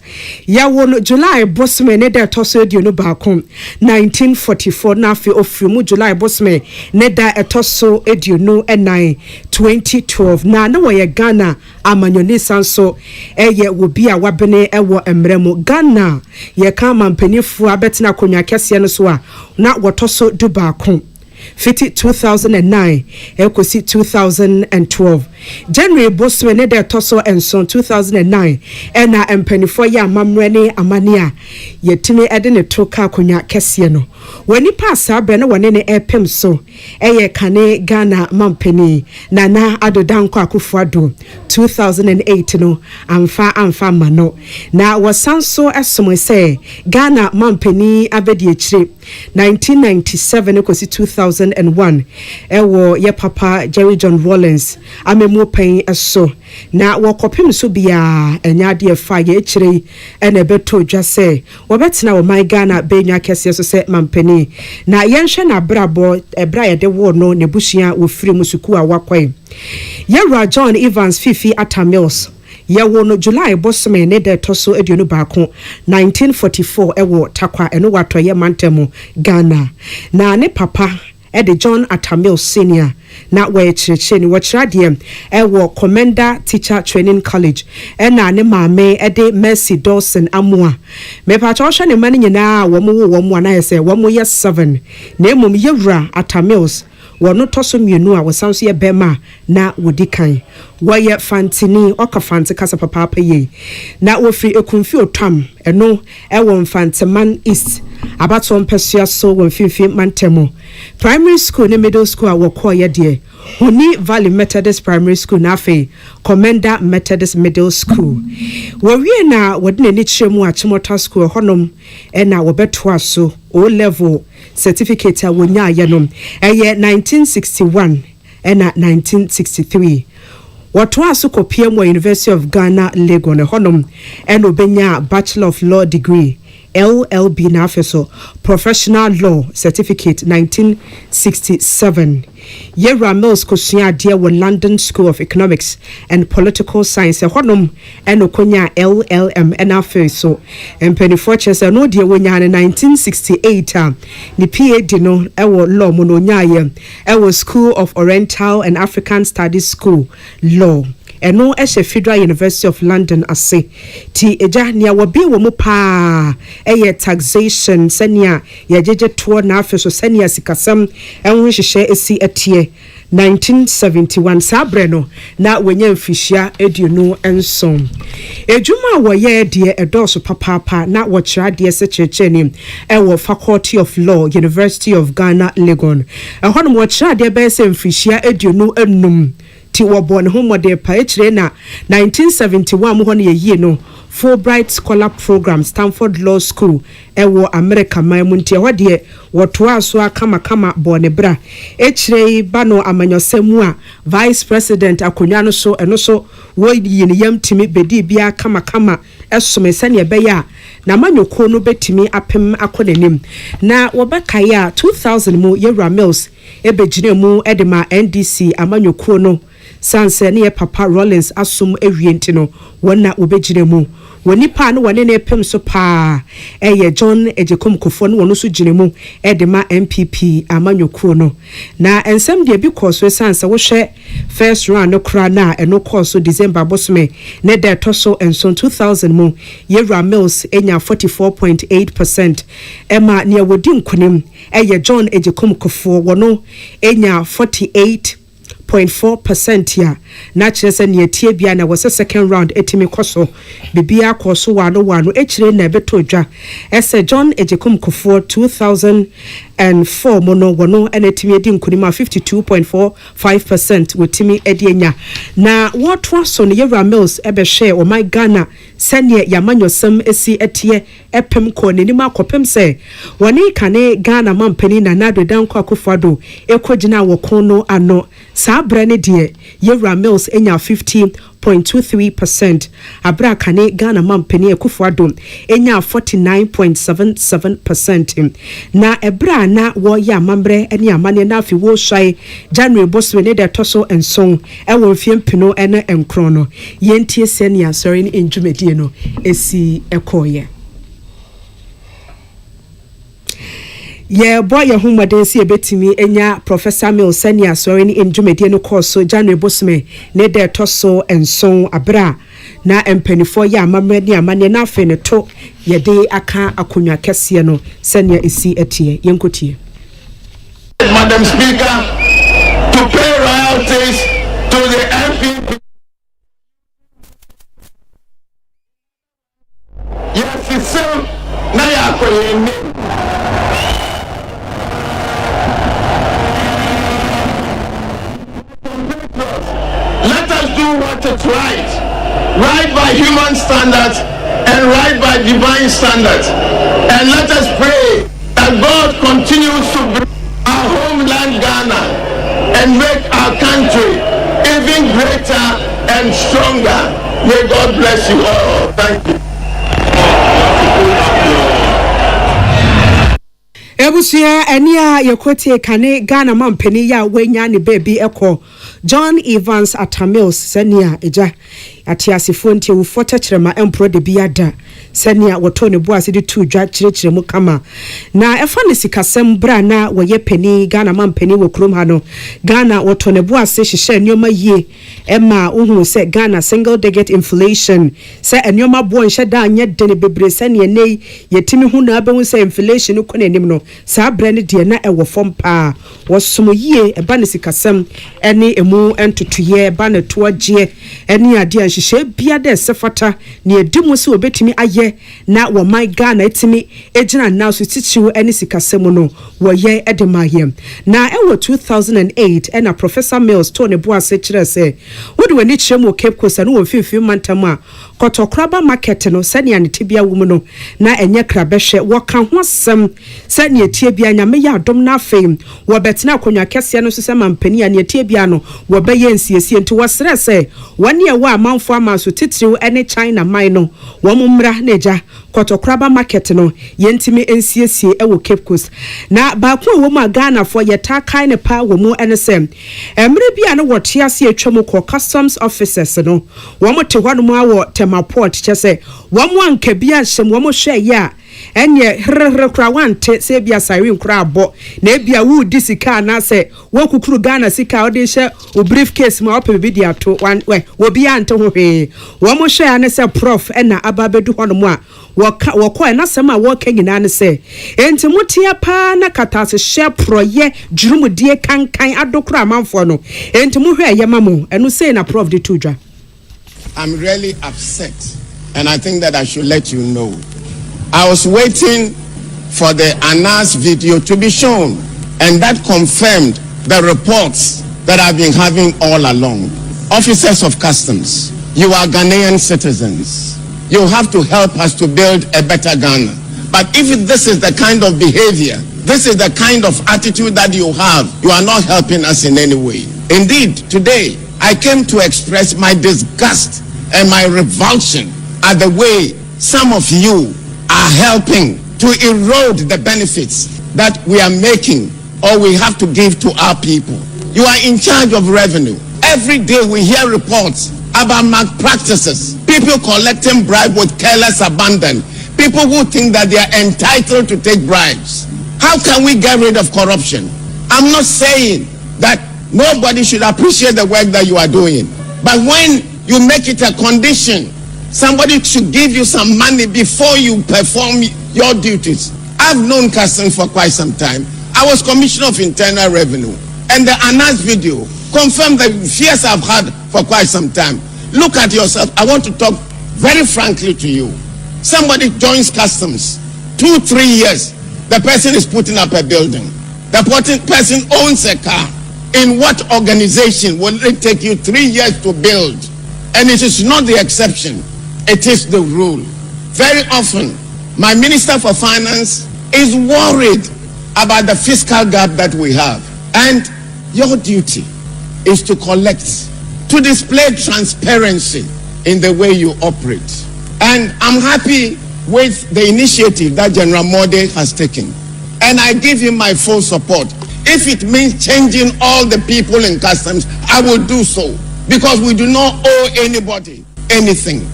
ya wo no July bosmi ne de toso eduno baako 1944 na afi ofrimu July bosmi Neda etoso eduno enai 2012 na woye Ghana amanyoni sanso eye wobi a wabene ewo emremu Ghana ye ka mampanifu abetina konwa kese no so a na wotoso dubaako 2009 ekosi 2012 January boswe ne de toso enson 2009 ena empanifo ya mamrene amania yetime ede ne toka konya kese no wani pasa be na wone ne epem so eye kane Ghana mampani nana adodanko akufuado 2008 no amfa mano na wasanso esomo se Ghana mampani abedi ekire 1997 ekosi 2001 ewo ye papa Jerry John Rawlings amemu pen eso na wakopem so bia enyade efa ye ekire ene beto dwase wobetena wo my Ghana benwa kese so se mampani na yenhwe na brabo ebra ye de wo no ne bushia wo firi musuku a wakwai ye John Evans Fifi Atamils ya wono July bosome ne de toso eduno baako 1944 ewo takwa eno wato ye mantemu Ghana na ne papa ede John Atamil Senior na we chirecheni wachradie ewo Commander Teacher Training College ena ne maame ede Mercy Dawson Amua me pa chosha ne mani nyina wo mu na yese wo mu ye 7 na emum yewura Atamils wono toso mienu a wosanso ye bema na wodikan woye fantini okafanti kasa papa ye na wofri ekunfi otam eno ewo Mfanteman East abato mpesua so wonfinfi mantemo primary school ne middle school a wokoye de Huni Valley Methodist Primary School na afi Commander Methodist Middle School wowie na wodine ni chiremu a Chimota School honom ena wobetoa so O level certificate a wonya yenom eye 1961 ena 1963 Watoa so kopie mo University of Ghana Legon honom eno benya Bachelor of Law degree LLB na afeso Professional Law Certificate 1967 Yera Mills kosua de wo London School of Economics and Political Science honom eno konya LLM na afeso empenifo chese no de wonya 1968 ni PhD no ewo law mo no nyaye ewo School of Oriental and African Studies School Law eno ehye Federal University of London ase ti eja nia wobi wo mu pa eye taxation senia yejeje to na afeso senia sikasam enwo hihye esi etie 1971 sabre no na wenye mfishia eduno enson ejuma woye de edoso papapa na wochira de sekirecheni ewo Faculty of Law University of Ghana Legon ehon mo wochira de be se mfishia eduno enum ti wobon homode pa ekire na 1971 mo hono ye no Fulbright Scholar Program Stanford Law School ewo America mamunti hode wotoa so akama bonebra ekire bano amanyosemu a Vice President akonwa no so eno so wo yini yam timi bedi bia kama esomese ne beya na manyoko no betimi apem akonenim na wobeka ya 2000 mu Yera Mills ebegine mu edema NDC amanyoko no sanse ne papa Rawlings asum ewienti no wona obegine mu woni pa no wone ne pem so pa eye John Ejekom Kofo no wono so gine mu edema MPP amanyoko no na ensem de bi course sanse wo hwe first round no kra na eno course December bosome ne de toso enson 2000 mu Yera Mills enya 44.8% ema ne wodi nkonim eye John Ejekom Kofo wono enya 48.2% 2.4% ya na kyerɛ sɛ ne tie bia na wɔ second round etimi kɔso bibia kɔso wano ekyire na beto dwa ɛsɛ John Ejekum Kofoɔ 2004 mono wono ɛna etimi edi nkunima 52.45% wotimi edi enya na wɔtwa so ne Yewra Mills ɛbɛhwɛ o my Ghana sɛnea yamanyosɛm esi etie epem kɔ n'anim akɔpem sɛ wɔne kane Ghana mampani na Nado Dankwa Akufo-Addo ekɔgyina wɔ kono ano saa brɛ ne deɛ Yewra Mills enya 50.23%. Abra kane Ghana mampani Akufo-Addo enya 49.77%. Na ebra na wo ya mambre ene amane na afi wo hwai January boswe ne de toso enson ewo mfie mpino ene enkron no yentie senia sorry ni enjumedie no esi ekoye. Ye boy ye humade si ebetimi enya Professor Mill senior sorry ni enjumedie no course January bosme ne de toso enson abra na empanifo ya amamre ni amane na afi ne to ye de aka akonwa kese no senior esi etie yenkotie. Madam Speaker, to pay royalties to the MP. Yes, it's so. Now you are calling me. Let us do what is right. Right by human standards and right by divine standards. And let us pray that God continues to bring our homeland Ghana and make our country even greater and stronger. May God bless you all. Thank you. Ebusia enia yekotie kane Ghana mampani ya wenya ne baby eko John Evans Atamils senia eja atiasefo ntie wo fota kyerema empro de biada senia woto ne boase de tu dwa kyerɛkyerɛ mu kama na ɛfa ne sikasɛm bra na wɔyɛ pani Ghana mampani wɔ krom ha no Ghana woto ne boase hyehyɛ nneɔma yie ɛma wohu sɛ Ghana single digit inflation sɛ nneɔma bo nhyɛ da anyɛ de ne bebre senia nei yɛtimi hu na abɛhu sɛ inflation ko n'anim no saa bra ne de na ɛwɔ fam pa wɔsom yie ɛba ne sikasɛm ɛne emu entotoye ɛba ne toagye ɛne ade anhyehyɛ bia de sefata ne edimu sɛ obetimi ayɛ na wɔ my Ghana etimi egyina na so titiwo ɛne sikasɛm no wɔyɛ ɛdemaye na ɛwɔ 2008 ɛna Professor Mills to ne boase kyerɛ sɛ wode wani kyerɛ mu Cape Coast no wɔ fifi mantam a kɔtɔkraba market no sɛnea ne tibia wom no na ɛnyɛ krabɛhwɛ wɔka ho asɛm sɛnea tie bia nyame yɛ adom na afei wɔbɛtena akonwa kɛseɛ no so sɛ mampani a ne tie bia no wɔbɛyɛ nsiesie nti wɔsrɛ sɛ wɔne ɛwɔ amanfo ama so titiriw ɛne China man no wɔn mmra na agya kɔtɔkraba market no yɛntimi nsiesie ɛwɔ Cape Coast na baako wɔ mu a Ghana fo yɛta kan ne pa wɔ mu ɛne sɛ emre bia no wɔte ase atwa mu kɔ customs officers no wɔn te hɔ no mu awɔ Temaport kyɛ sɛ wɔn anka bia hyɛm wɔn hwɛ yɛ a enye herere kra wante se bia siren kra abo na ebia wu di sika na se wo kukuru Ghana sika o de hye o briefcase ma ope bi dia to wan we obi ante ho hwe wo mo hwe ane se prof na ababedu hono mu a wo na sema wo ka nyina ne se enti mutia pa na katase hye proye jurumudie kankan adokura amanfo no enti mu hwe ye mamo eno sei na prof de tudwa. I'm really upset and I think that I should let you know. I was waiting for the Anas video to be shown, and that confirmed the reports that I've been having all along. Officers of customs, you are Ghanaian citizens. You have to help us to build a better Ghana. But if this is the kind of behavior, this is the kind of attitude that you have, you are not helping us in any way. Indeed, today, I came to express my disgust and my revulsion at the way some of you are helping to erode the benefits that we are making or we have to give to our people. You are in charge of revenue. Every day we hear reports about malpractices, people collecting bribe with careless abandon, people who think that they are entitled to take bribes. How can we get rid of corruption? I'm not saying that nobody should appreciate the work that you are doing, but when you make it a condition, somebody should give you some money before you perform your duties. I've known Customs for quite some time. I was Commissioner of Internal Revenue, and the Anas video confirm the fears I've had for quite some time. Look at yourself. I want to talk very frankly to you. Somebody joins customs, 2-3 years, the person is putting up a building. The person owns a car. In what organization will it take you 3 years to build? And it is not the exception. It is the rule. Very often, my Minister for Finance is worried about the fiscal gap that we have. And your duty is to collect, to display transparency in the way you operate. And I'm happy with the initiative that General Midday has taken. And I give him my full support. If it means changing all the people in customs, I will do so. Because we do not owe anybody anything.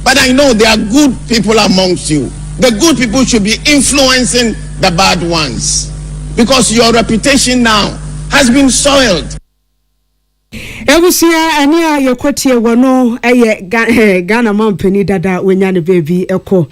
But I know there are good people amongst you. The good people should be influencing the bad ones. Because your reputation now has been soiled. Ebusia ani a yekotie wono Ghana mampani dada wenyane baby eko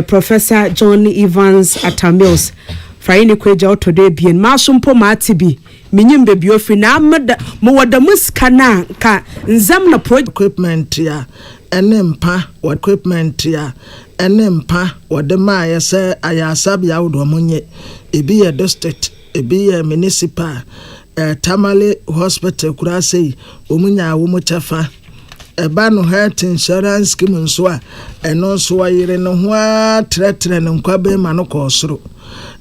Professor John Evans Atamils Fraini kweja otode bien masumpo matibi minyim baby ofri na amada mo wada muska na ka nzam na project equipment ya enempa equipment ya enempa wada ma yese ayasabi ya wodo monye ebi ye district ebi ye municipal Tamale Hospital kurase omunya wo chafa eba no health insurance scheme nso a eno so ayire no ho tretre no nkwabe ma no kosoro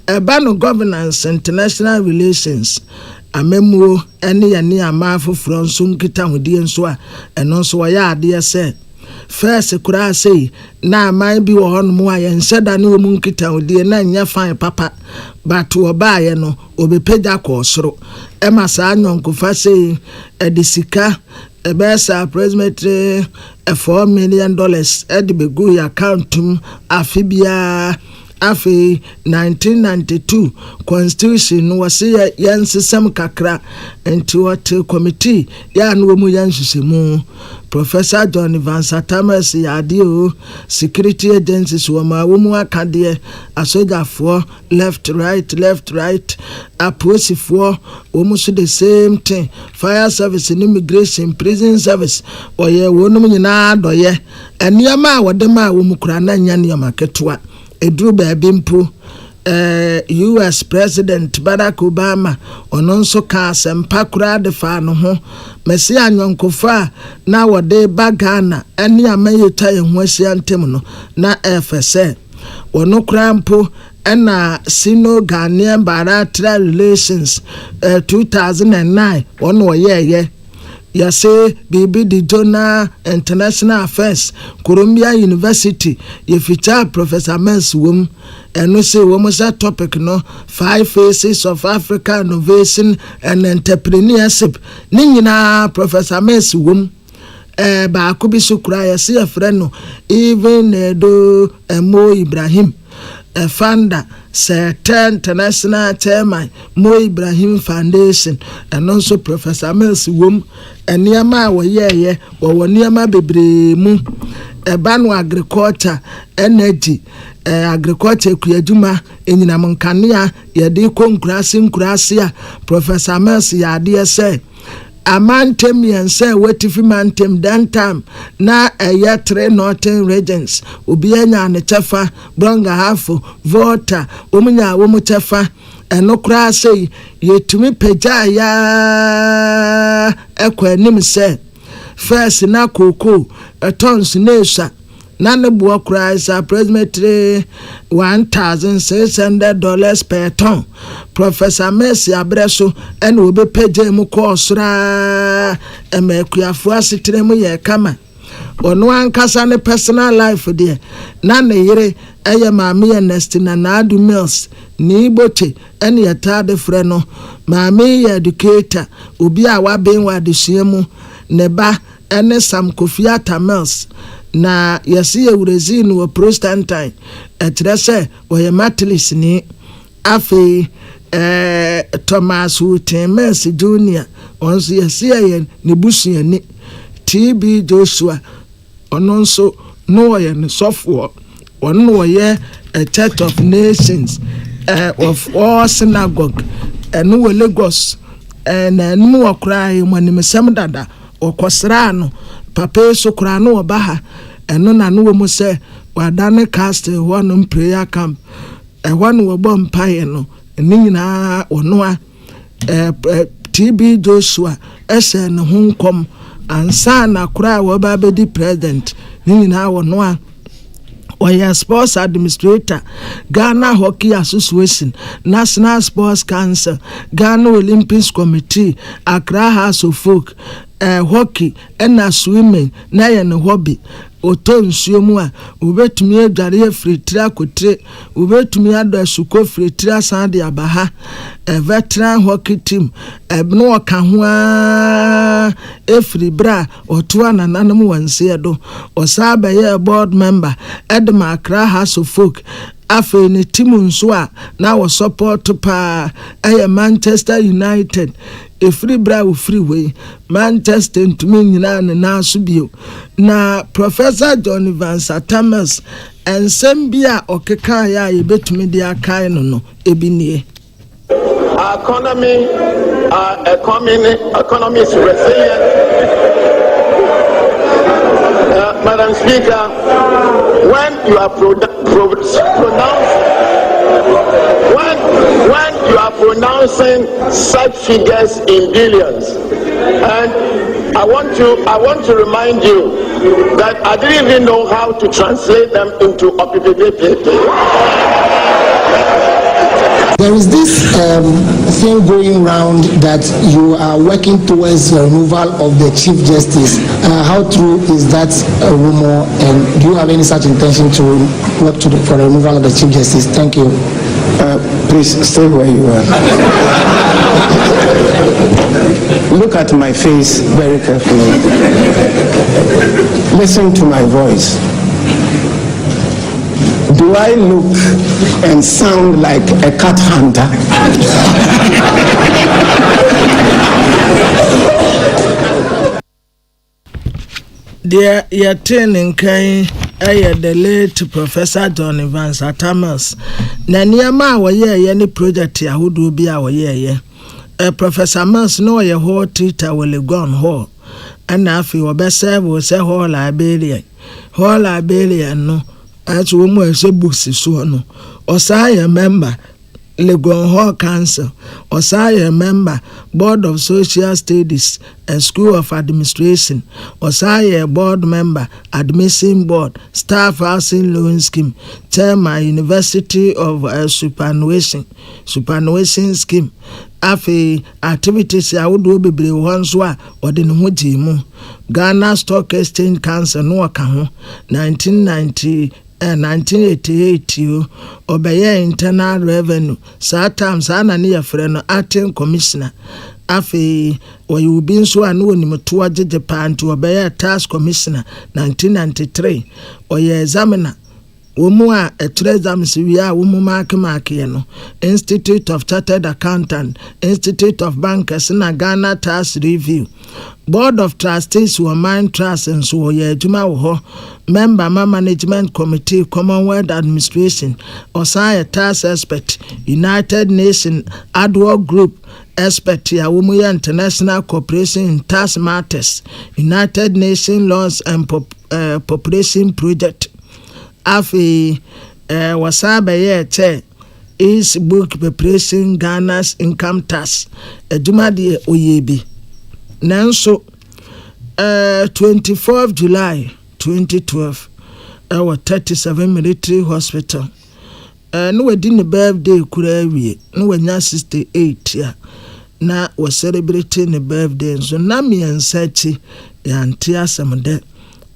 eba no governance international relations amemuo ene ya ni amafoforo nso nkita hodie nso a eno so ya ade se first kurase na man bi wo hono mu aye nseda na omu nkita hodie na nya fan papa but oba ye no obepeja kosoro ema sa anyonkofa sei edisika ebesa approximately $4 million edibegu ya accountum afibia afi 1992 constitution was yansesem kakra enti what committee ya no mu yansesemu Professor John Evans Atamils yadio security agencies woma womu akade asojafo left right aposifo womu so the same thing fire service and immigration prison service oye wonum nyina doye eniama wodema womu kura na nya ne maketwa edru baabi mpo US President Barack Obama ononso ka sempa kura de fa no ho mesi anyonkofa na wode bagana eni amayeta ye ho asia ntem no na FSA wono kura mpo ena Sino Ghanaian bilateral relations 2009 wono ye yase bibi di Jonah International Affairs Columbia University ye feature Professor Mens wom eno say wom sa topic no 5 phases of Africa innovation and entrepreneurship ni nyina Professor Mens wom ba akubi sukura yase afre no even do Mo Ibrahim founder certain international chairman Mo Ibrahim Foundation and also Professor Mills wom eniama woyeye wo niama bebre mu ebanu agriculture energy agriculture kuyaduma enyina monkanea yede konkurase a Professor Mills yade say amantem yense wetifi mantem dantam na eyetre northern regions obi anya ne chefa bronga hafo voter omunya wo mu chefa eno kura sei yetumi peja ya ekwanim se first na koko tons nesha na ne bo kura is approximately $1,600 per ton Professor Messi abreso ene obe peje mu kosra emekuafo asitere mu ye kama ono ankasa ne personal life de na ne yire eye maame ye Nestina na adu Mills ni boche ene yetade frɛ no maame ye educator obi a waben wa adesuamu ne ba ene Sam Kofi Atamils na yesi eurezi no Protestantine etrese oye Methodist ni afi Thomas Utemes Junior onso yesi ye ne busuani TB Joshua ononso no ye ne sofo ono ye a Church of Nations of all synagogue no Lagos na nmu okra yi mwanimsem dada okosra no papa so kra no obaha eno na no mu se wadane cast one prayer camp one wo bom paye no ni nyina ono TB Joshua ese ne ho nkom ansa na kra wo ba be di president ni nyina ono a Oya Sports Administrator, Ghana Hockey Association, National Sports Council, Ghana Olympics Committee, Accra House of Folk, hockey, and swimming, na and hobby. Oto nsuomu a ubetumi adware afritira akotre ubetumi ado suko fritira sande abaha veteran hockey team ebno oka ho a efribra oto ananam wanse edo osaba ye board member Edma Accra House of Folk afe ne team nso a na wo support pa Manchester United free bra free way Manchester ntumi nyina na so bio na Professor John Evans Thomas ensem bia okeka ya yebetumi dia kai no ebinie our economy is resilient. Madam Speaker, when you are pronouncing such figures in billions, and I want to remind you that I didn't even know how to translate them into OPPP. There is this thing going round that you are working towards the removal of the Chief Justice. How true is that rumor, and do you have any such intention to work for the removal of the Chief Justice? Thank you. Please stay where you are. Look at my face very carefully. Listen to my voice. Do I look and sound like a cat hunter? Dear, you're turning kind. The late Professor John Evans Thomas. Na niyama waye any project ya hudu bia waye Professor Mans no ye ho tita wele gone ho. Ana afi obese wo se ho librarian. Ho librarian no atu wo mu ese books so no. Osaye member Legon Hall Council, Osaya member, Board of Social Studies and School of Administration, Osaya board member, Admission Board, Staff Housing Loan Scheme, Chairman University of Superannuation Scheme. Afi activities ya wudu bebre wanso a ode ne ho jimu. Ghana Stock Exchange Council no aka ho 1988 obeye internal revenue sometimes ana ne yefre no acting commissioner afi oyubi nso anu onimto agege panti obeye tax commissioner 1993 oye examiner womu a etre exams wi a womu mark ye no Institute of Chartered Accountant, Institute of Bankers na Ghana Tax Review, Board of Trustees who mine trust and so ye adwuma wo ho, member management committee, Commonwealth Administration, Osaya tax expert, United Nations ad hoc group expert ya womu ya international cooperation in tax matters, United Nations laws and population project. Afi wasaba ye che is book preparation Ghana's income tax adwuma de oyebi nanso 24th July 2012 our 37 military hospital no wedi ne birthday kura wie no wanya 68 ya na was celebrating the birthday so na me ansachi ya antia samde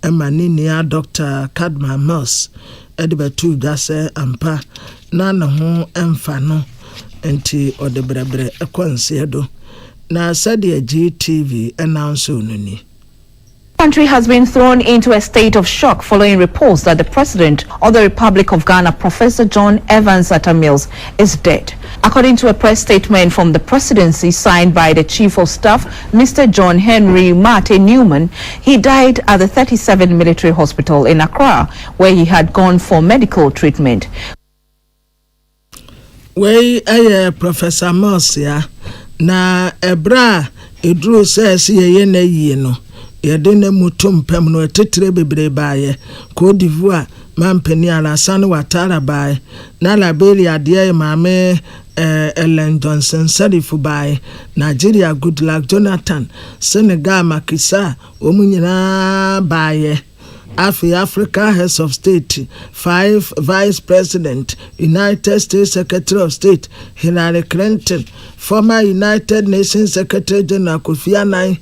Emanini ya Dr. Kadma Moss Edibetu Dase Ampa Nana ho emfa no enti odebrebre ekwansedo na sadia GTV announce onuni. Country has been thrown into a state of shock following reports that the President of the Republic of Ghana, Professor John Evans Atta Mills, is dead. According to a press statement from the presidency signed by the Chief of Staff, Mr. John Henry Mate Newman, he died at the 37 Military Hospital in Accra, where he had gone for medical treatment. Professor Moss, na ebra eduru sɛ yɛyɛ na yie no yɛde na mutum pam no tetere bebre baaye Côte d'Ivoire mampani Alassane Ouattara baaye na Liberia de maame Ellen Johnson Sirleaf baaye Nigeria Goodluck Jonathan Senegal Macky Sall omunyina baaye Africa Heads of State, 5 Vice President, United States Secretary of State, Hillary Clinton, former United Nations Secretary General Kofi Annan,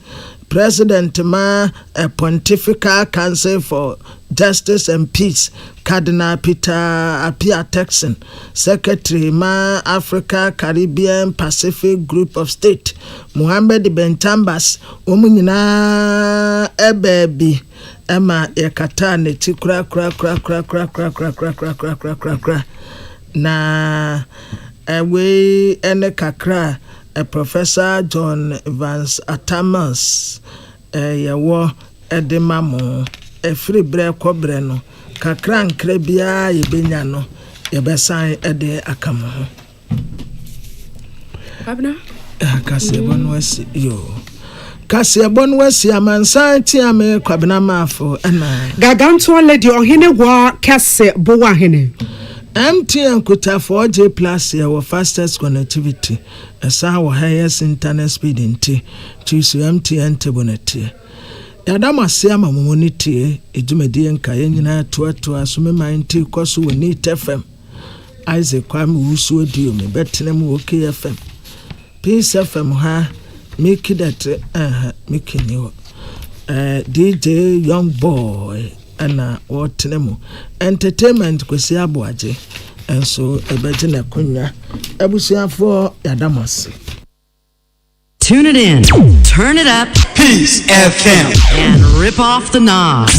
President Ma Pontifical Council for Justice and Peace, Cardinal Peter Apia Texan, Secretary Ma Africa Caribbean Pacific Group of State, Mohammed Ben Tambas, Omunyina Ebebi, Emma Yakata Neti kra na we ene kakra Professor John Vance Atamas yawo edemamo free bre kobre no kakra nkra bia yebenya no yebesan ede akamo ho Abna akasebo no asi yo kasebo no asi amansan ti ame kwabena mafo ana gaganto lady ohene wa kase bo wa hene MTN kuta 4G plus your fastest connectivity esa wo highest internet speed nti choose MTN tebonete yadama se ama momonite ejumedi enka yenyina toa asome nti koso woni TFM Isaac Kwame Wusu odio me betenem OK FM Peace FM ha make that making you DJ Young Boy ana wotenemu entertainment kwesi aboaje enso ebeje na kunya abusuafo yadamase. Tune it in, turn it up, Peace FM, and rip off the knob.